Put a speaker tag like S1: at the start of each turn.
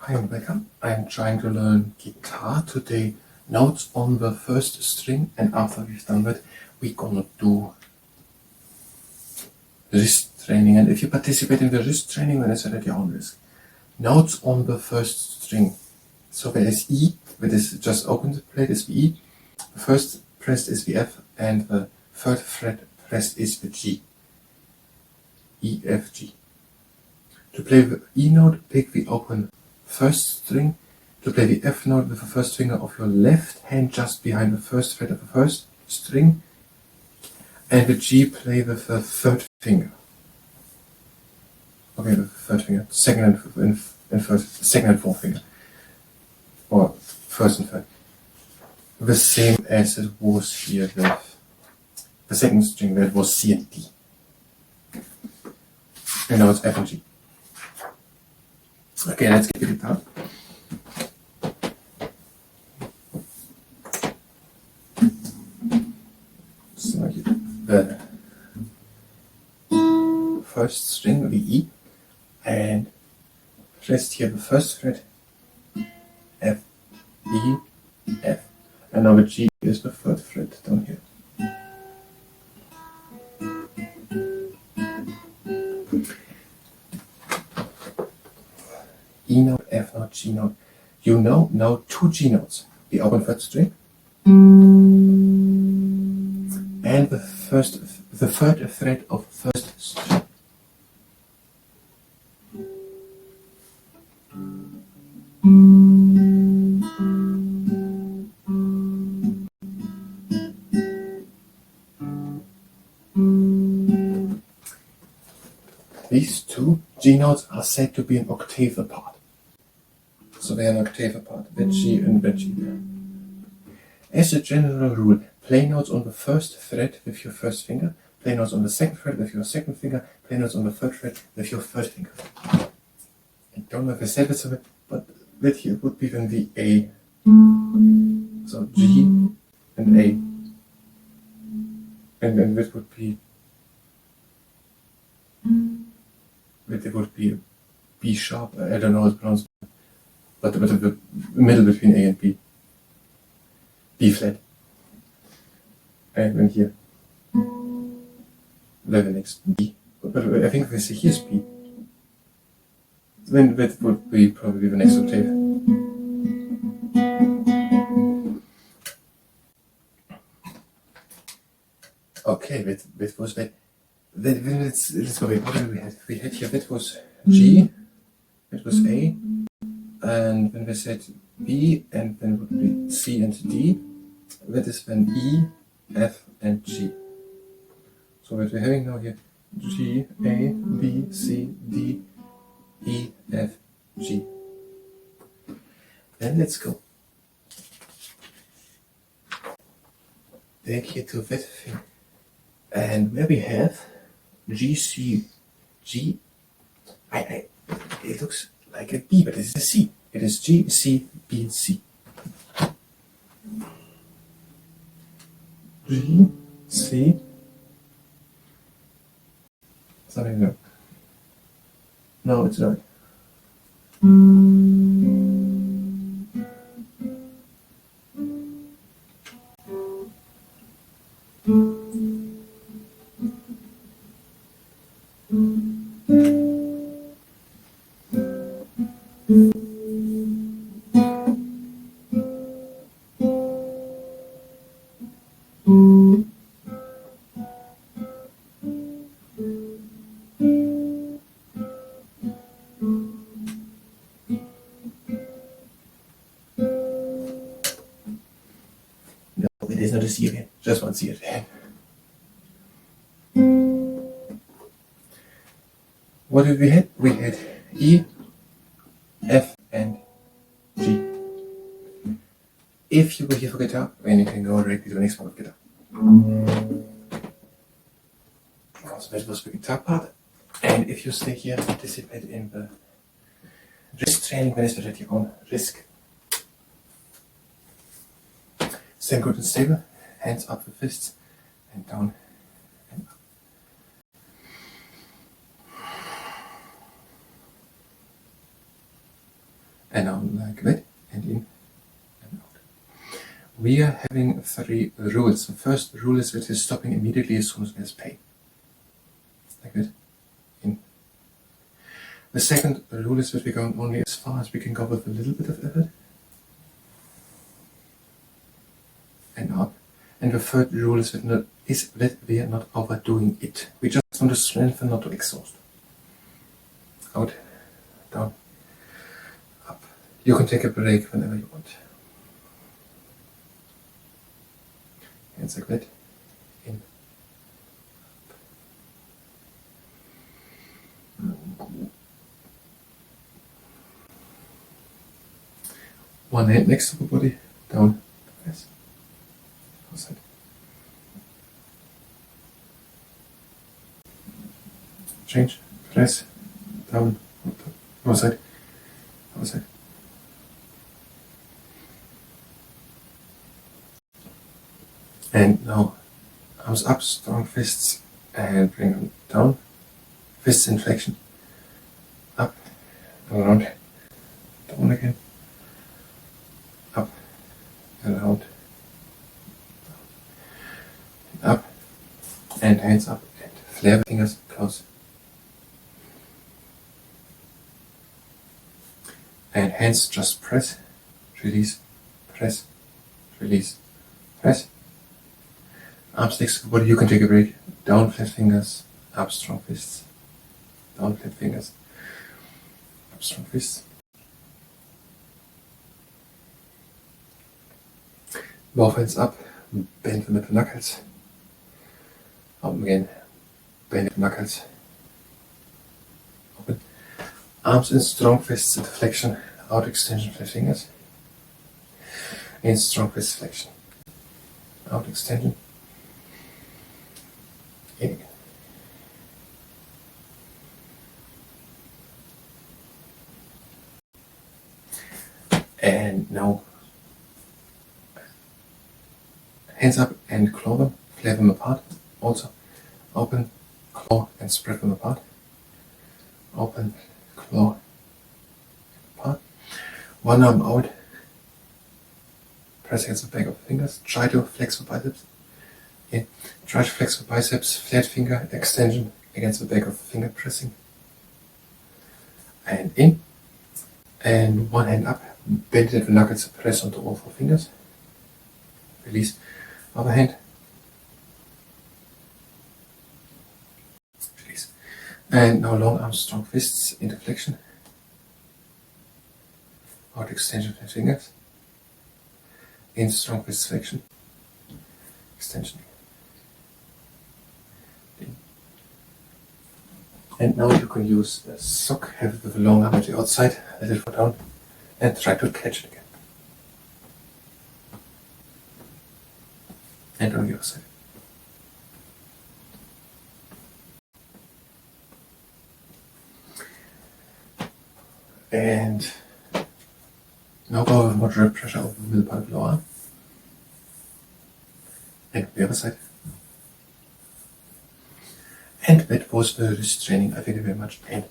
S1: Hi and welcome. I'm trying to learn guitar today. Notes on the first string, and after we've done that, we're gonna do wrist training. And if you participate in the wrist training, then it's at your own risk. Notes on the first string. So there is E, that is just open the plate is the E. The first pressed is the F, and the third fret pressed is the G. E, F, G. To play the E note, pick the open first string. To play the F note with the first finger of your left hand just behind the first fret of the first string, and the G play with the third finger. Okay, the third finger, second and first, second and fourth finger, or first and third. The same as it was here with the second string, where it was C and D. And now it's F and G. Okay, let's get the guitar. So the first string, the E, and pressed here the first fret, F, E, F, and now the G is the third fret down here. E note, F note, G note. You know now two G notes, the open third string and the third fret of first string. These two G notes are said to be an octave apart. So they are an octave apart, the G and the G. As a general rule, play notes on the first fret with your first finger, play notes on the second fret with your second finger, play notes on the third fret with your third finger. I don't know if I said this, but that here would be then the A. So G and A. And then that would be a B sharp. I don't know how it's pronounced, but the middle between A and B. B flat. And then here, then the next B. But I think this here is B. Then that would be probably the next octave. Okay, that was that. Then let's go back. What did we have? We had here, that was G, that was A, and then we said B, and then would be C and D. That is then E, F, and G. So what we're having now here, G, A, B, C, D, E, F, G. Then let's go back here to that thing. And where we have G, C, G, it looks like a B, but it is a C. It is G, C, B, C. G, C, something like that. No, it's not. It is not a C again, just one C again. What did we have? We had E, F, and G. If you were here for guitar, then you can go directly to the next part of guitar. So that was the guitar part. And if you stay here, participate in the wrist training, then it's at your own risk. Stand good and stable, hands up with fists, and down and up. and on like that, and in and out. We are having 3 rules. The first rule is that it's stopping immediately as soon as there's pain. Like that, in. The second rule is that we're going only as far as we can go with a little bit of effort, and up. And the third rule is that we are not overdoing it. We just want to strengthen, not to exhaust. Out, down, up. You can take a break whenever you want. Hands like that, in, up. One hand next to the body, down, press, outside. Change, press, down, outside, outside. And now, arms up, strong fists, and bring them down. Fists in flexion. Up, around, down again. Up, and around, down. Up, and hands up, and flare fingers close. And hands just press, release, press, release, press. Arms next to the body, you can take a break. Down, flat fingers, up, strong fists. Down, flat fingers, up, strong fists. Both hands up, bend the middle knuckles. Open again, bend the knuckles. Open. Arms in strong fists into flexion, out extension, flat fingers. In strong fist flexion, out extension. In again. And now, hands up and claw them, flare them apart. Also, open, claw and spread them apart. Open, claw, apart. One arm out, press against the back of the fingers. Try to flex the biceps. In. Try to flex the biceps, flat finger, extension against the back of the finger, pressing. And in. And one hand up, bend the knuckles, press onto all 4 fingers. Release. Other hand. Release. And now long arms, strong fists into flexion. Out extension of the fingers. In strong fist flexion. Extension. In. And now you can use a sock, have it with a long arm at the outside, let it fall down, and try to catch it again. And on the other side. And now go with moderate pressure over the middle part of the lower arm. And the other side. And that was the wrist training. I thank you very much. And